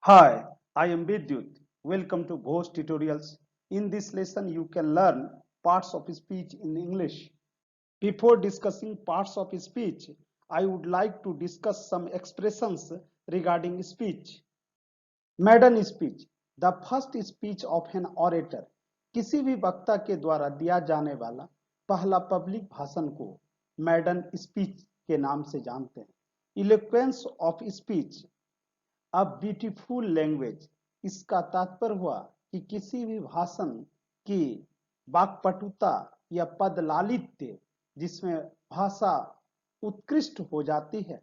Hi, I am Vidyut. Welcome to Ghost Tutorials. In this lesson, you can learn parts of speech in English. Before discussing parts of speech, I would like to discuss some expressions regarding speech. Maiden speech, the first speech of an orator. किसी भी वक्ता के द्वारा दिया जाने वाला पहला public भाषण को मैडन स्पीच के नाम से जानते हैं. Eloquence of speech, a beautiful language. इसका तात्पर्य हुआ कि किसी भी भाषण की वाक्पटुता या पदलालित्य जिसमें भाषा उत्कृष्ट हो जाती है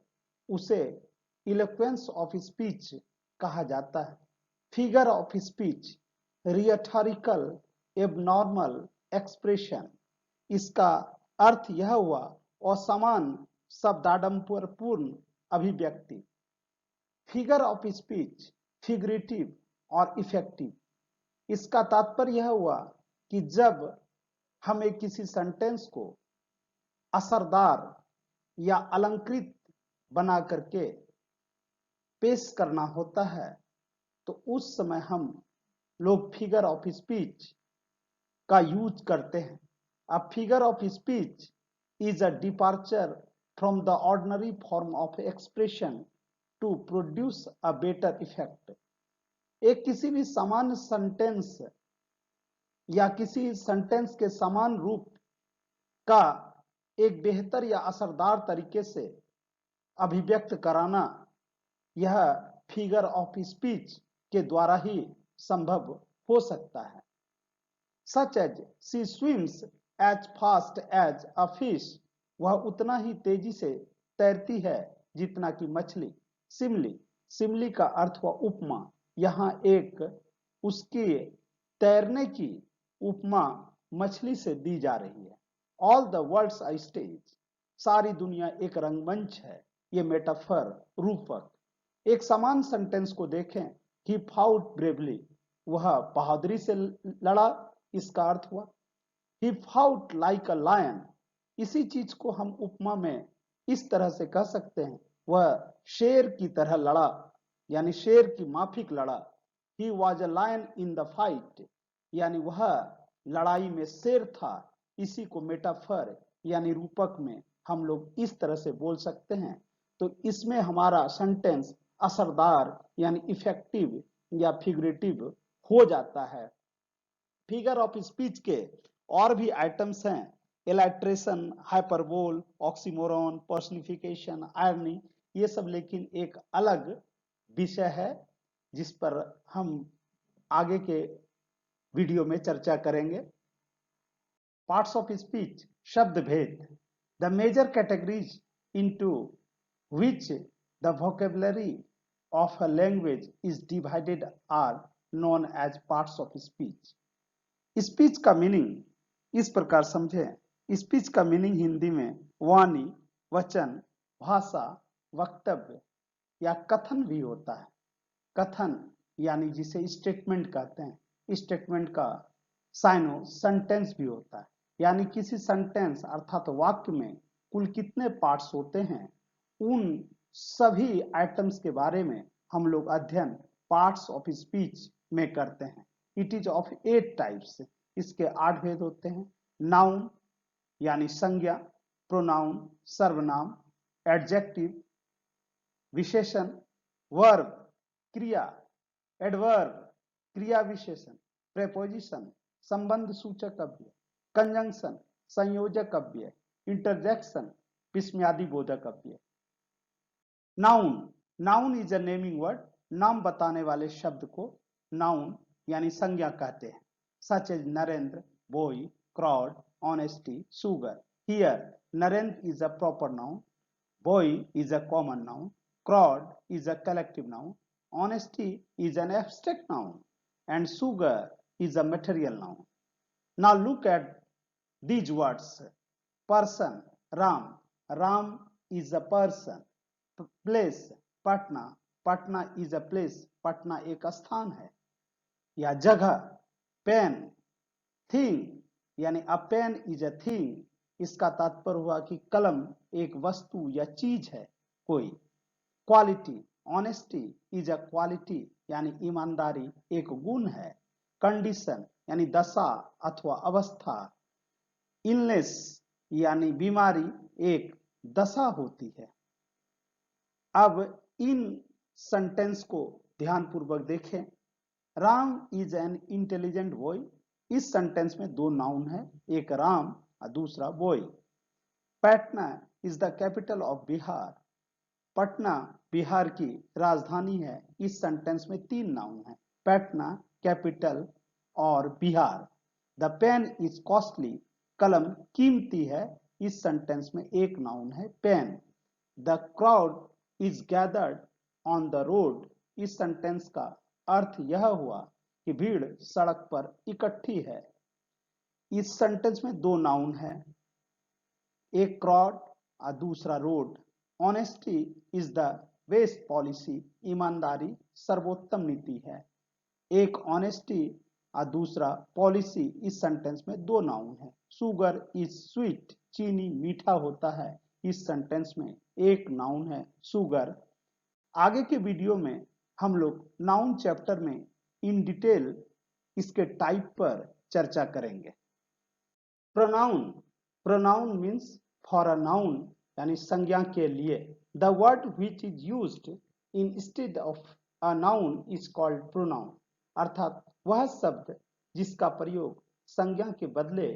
उसे इलोक्वेंस ऑफ स्पीच कहा जाता है. Figure of speech, rhetorical abnormal expression. इसका अर्थ यह हुआ असमान शब्दाडंबरपूर्ण अभिव्यक्ति. फिगर ऑफ स्पीच, फिगरेटिव और इफेक्टिव. इसका तात्पर्य यह हुआ कि जब हमें किसी सेंटेंस को असरदार या अलंकृत बना करके पेश करना होता है तो उस समय हम लोग फिगर ऑफ स्पीच का यूज करते हैं. A figure of speech is a departure from the ordinary form of expression to produce a better effect. एक किसी भी सामान्य सेंटेंस या किसी सेंटेंस के समान रूप का एक बेहतर या असरदार तरीके से अभिव्यक्त कराना यह फिगर ऑफ स्पीच के द्वारा ही संभव हो सकता है. Such as she swims as fast as a fish, वह उतना ही तेजी से तैरती है जितना कि मछली. सिमली, सिमली का अर्थ हुआ उपमा. यहाँ एक उसकी तैरने की उपमा मछली से दी जा रही है. All the world's a stage, सारी दुनिया एक रंगमंच है. ये मेटाफर, रूपक. एक समान सेंटेंस को देखें. ही फाउट ब्रेवली, वह बहादुरी से लड़ा. इसका अर्थ हुआ ही फाउट लाइक अ लायन. इसी चीज को हम उपमा में इस तरह से कह सकते हैं, वह शेर की तरह लड़ा, यानी शेर की माफिक लड़ा. He was a lion in the fight, यानी वह लड़ाई में शेर था. इसी को मेटाफर यानी रूपक में हम लोग इस तरह से बोल सकते हैं. तो इसमें हमारा सेंटेंस असरदार यानी इफेक्टिव या फिगरेटिव हो जाता है. फिगर ऑफ स्पीच के और भी आइटम्स हैं. एलाइट्रेशन, हाइपरबोल, ऑक्सीमोरॉन, पर्सनिफिकेशन, आयरनी. ये सब लेकिन एक अलग विषय है जिस पर हम आगे के वीडियो में चर्चा करेंगे. पार्ट्स ऑफ स्पीच, शब्द भेद. The major categories into which the vocabulary of a language is divided are known as parts of speech. Speech का मीनिंग इस प्रकार समझें. स्पीच का मीनिंग हिंदी में वाणी, वचन, भाषा, वक्तव्य या कथन भी होता है. कथन यानी जिसे स्टेटमेंट कहते हैं. स्टेटमेंट का साइनो सेंटेंस भी होता है. यानी किसी सेंटेंस अर्थात वाक्य में कुल कितने पार्ट्स होते हैं, उन सभी आइटम्स के बारे में हम लोग अध्ययन पार्ट्स ऑफ स्पीच में करते हैं. It is of 8 types. इसके 8 भेद होते हैं. नाउन यानी संज्ञा, प्रोनाउन सर्वनाम, एडजेक्टिव विशेषण, वर्ब क्रिया, एडवर्ब क्रिया विशेषण, प्रेपोजिशन संबंध सूचक अव्यय, कंजंक्शन संयोजक अव्यय, इंटरजेक्शन विस्मयादि बोधक अव्यय. Noun, noun is a naming word. नाम बताने वाले शब्द को नाउन यानी संज्ञा कहते हैं. Such as Narendra, boy, crowd, honesty, sugar. Here Narendra is a proper noun, boy is a common noun, crowd is a collective noun, honesty is an abstract noun, and sugar is a material noun. Now look at these words. Person, Ram, Ram is a person. Place, Patna, Patna is a place, Patna एक स्थान है या जगह. Pen, thing यानी a pen is a thing. इसका तात्पर्य हुआ कि कलम एक वस्तु या चीज है कोई. Quality, honesty is a quality यानी ईमानदारी एक गुण है। कंडीशन यानी दशा अथवा अवस्था। इलनेस यानी बीमारी एक दशा होती है। अब इन सेंटेंस को ध्यानपूर्वक देखें। Ram is an intelligent boy. इस सेंटेंस में दो नाउन है, एक राम और दूसरा boy. Patna is the capital of Bihar. Patna Bihar की राजधानी है। इस सेंटेंस में तीन नाउन है, पटना, कैपिटल और Bihar. The pen is costly. कलम कीमती है। इस सेंटेंस में एक नाउन है, pen. The crowd is gathered on the road. इस सेंटेंस का अर्थ यह हुआ कि भीड़ सड़क पर इकट्ठी है। इस सेंटेंस में दो नाउन है, एक क्राउड और दूसरा road. Honesty is the best policy. ईमानदारी सर्वोत्तम नीति है। एक ऑनेस्टी और दूसरा पॉलिसी। इस सेंटेंस में दो नाउन है। Sugar is sweet. चीनी मीठा होता है। इस सेंटेंस में एक नाउन है, शुगर। आगे के वीडियो में हम लोग नाउन चैप्टर में इन डिटेल इसके टाइप पर चर्चा करेंगे। Pronoun. Pronoun means for a noun यानी संज्ञा के लिए। The word which is used instead of a noun is called pronoun. अर्थात वह शब्द जिसका प्रयोग संज्ञा के बदले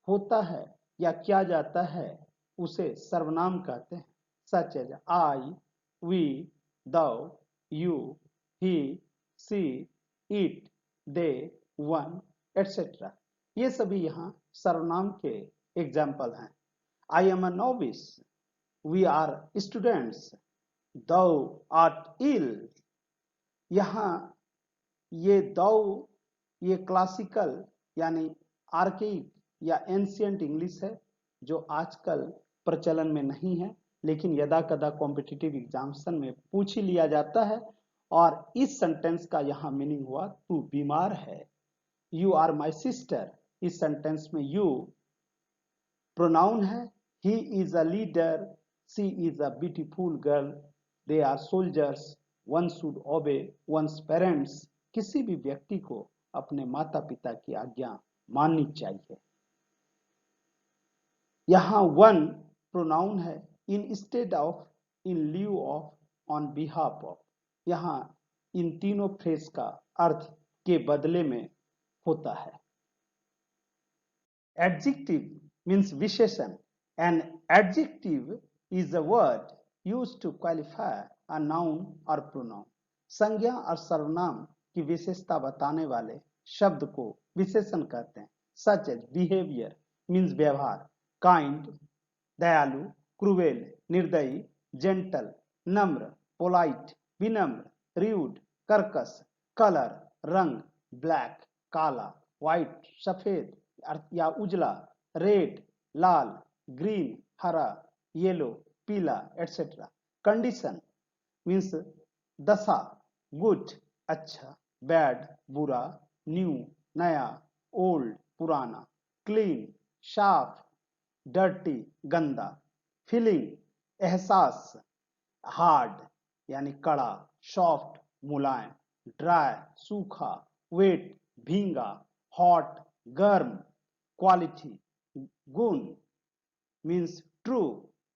होता है या किया जाता है उसे सर्वनाम कहते हैं। Such as I, we, thou, you, he, she, it, they, one, etc. ये सभी यहाँ सर्वनाम के एग्जाम्पल हैं। I am a novice. We are students. Thou art ill. यहाँ ये thou ये क्लासिकल यानी आर्केइक या एंशियंट इंग्लिश है जो आजकल प्रचलन में नहीं है, लेकिन यदा कदा कॉम्पिटिटिव एग्जामिनेशन में पूछ ही लिया जाता है। और इस सेंटेंस का यहाँ मीनिंग हुआ तू बीमार है। You are my sister. इस सेंटेंस में यू प्रोनाउन है। He is a leader. She is a beautiful girl. They are soldiers. One should obey one's parents. किसी भी व्यक्ति को अपने माता पिता की आज्ञा माननी चाहिए। यहाँ वन प्रोनाउन है, instead of, in लिeu of, on behalf of. यहाँ इन तीनों फ्रेज का अर्थ के बदले में होता है। एडजेक्टिव मीन्स विशेषण। An adjective is a word used to qualify a noun और प्रोनाउन। संज्ञा और सर्वनाम की विशेषता बताने वाले शब्द को विशेषण कहते हैं। सच एज बिहेवियर मीन्स व्यवहार, काइंड दयालु, क्रूवेल निर्दयी, जेंटल नम्र, पोलाइट विनम्र, र्यूड कर्कश, कलर रंग, ब्लैक काला, व्हाइट सफेद या उजला, रेड लाल, ग्रीन हरा, येलो पीला एटसेट्रा। कंडीशन मीन्स दशा, गुड अच्छा, बैड बुरा, न्यू नया, ओल्ड पुराना, क्लीन साफ, डर्टी गंदा, फीलिंग एहसास, हार्ड यानी कड़ा, सॉफ्ट मुलायम, ड्राई सूखा, वेट भींगा, हॉट गर्म, क्वालिटी गुण मीन्स ट्रू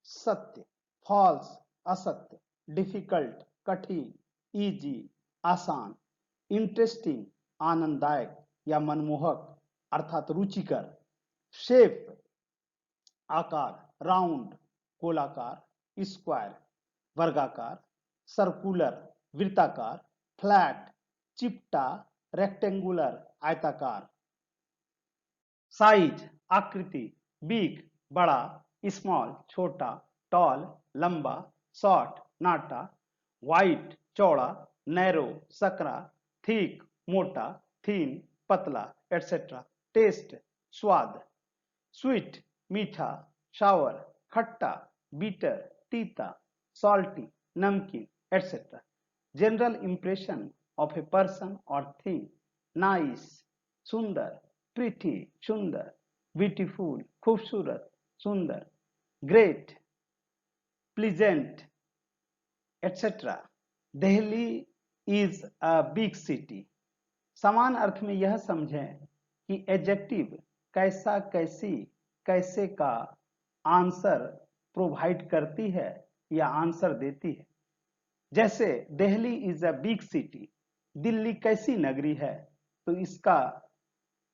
सत्य, फॉल्स असत्य, डिफिकल्ट कठिन, इजी आसान, इंटरेस्टिंग आनंददायक या मनमोहक अर्थात रुचिकर, शेप आकार, राउंड गोलाकार, स्क्वायर वर्गाकार, सर्कुलर वृत्ताकार, फ्लैट चिपटा, रेक्टेंगुलर आयताकार। साइज आकृति, बिग बड़ा, स्मॉल छोटा, टॉल लंबा, शॉर्ट नाटा, वाइड चौड़ा, नैरो सकरा, थिक मोटा, थीन पतला एटसेट्रा। टेस्ट स्वाद, स्वीट मीठा, सावर खट्टा, बीटर तीता, सॉल्टी नमकीन etcetera. General impression of a person और थिंग, नाइस सुंदर, प्रीटी सुंदर, ब्यूटीफुल खूबसूरत सुंदर, great pleasant etcetera. Delhi is a big city. समान अर्थ में यह समझें कि एडजेक्टिव कैसा, कैसी, कैसे का आंसर प्रोवाइड करती है या आंसर देती है। जैसे Delhi is a big city, Delhi कैसी नगरी है, तो इसका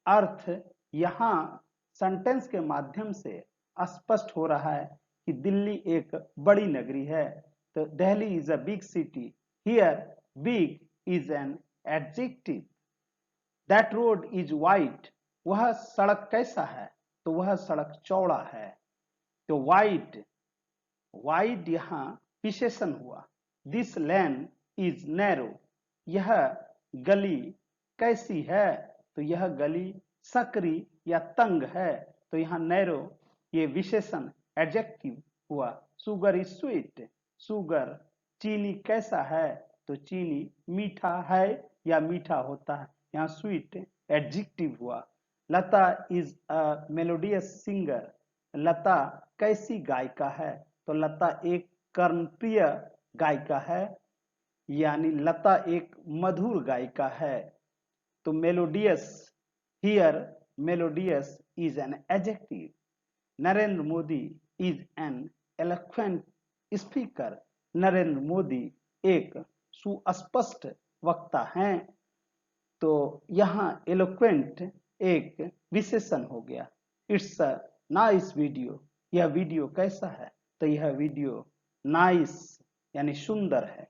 अर्थ यहां सेंटेंस के माध्यम से स्पष्ट हो रहा है कि दिल्ली एक बड़ी नगरी है। तो Delhi is a big city, here big is an adjective. That road is wide, वह सड़क कैसा है, तो वह सड़क चौड़ा है। तो वाइड, वाइड यहां विशेषण हुआ। दिस लेन इज नैरो, यह गली कैसी है, तो यह गली सकरी या तंग है। तो यहाँ नैरो ये विशेषण एडजेक्टिव हुआ। सुगर इज स्वीट, सुगर चीनी कैसा है, तो चीनी मीठा है या मीठा होता है, यहाँ स्वीट एडजेक्टिव हुआ। लता इज अ मेलोडियस सिंगर, लता कैसी गायिका है, तो लता एक कर्णप्रिय गायिका है, यानी लता एक मधुर गायिका है। तो melodious, here melodious is an adjective. Narendra Modi is an eloquent speaker, Narendra Modi एक सुस्पष्ट वक्ता हैं। तो यहाँ एलोक्वेंट एक विशेषण हो गया। इट्स अ नाइस वीडियो, यह वीडियो कैसा है, तो यह वीडियो नाइस यानी सुंदर है।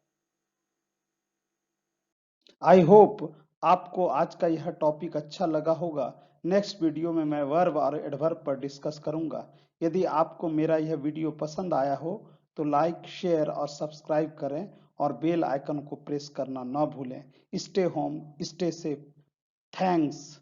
आई होप आपको आज का यह टॉपिक अच्छा लगा होगा। नेक्स्ट वीडियो में मैं वर्ब और एडवर्ब पर डिस्कस करूंगा। यदि आपको मेरा यह वीडियो पसंद आया हो तो लाइक, शेयर और सब्सक्राइब करें और बेल आइकन को प्रेस करना ना भूलें। Stay home, stay safe. Thanks.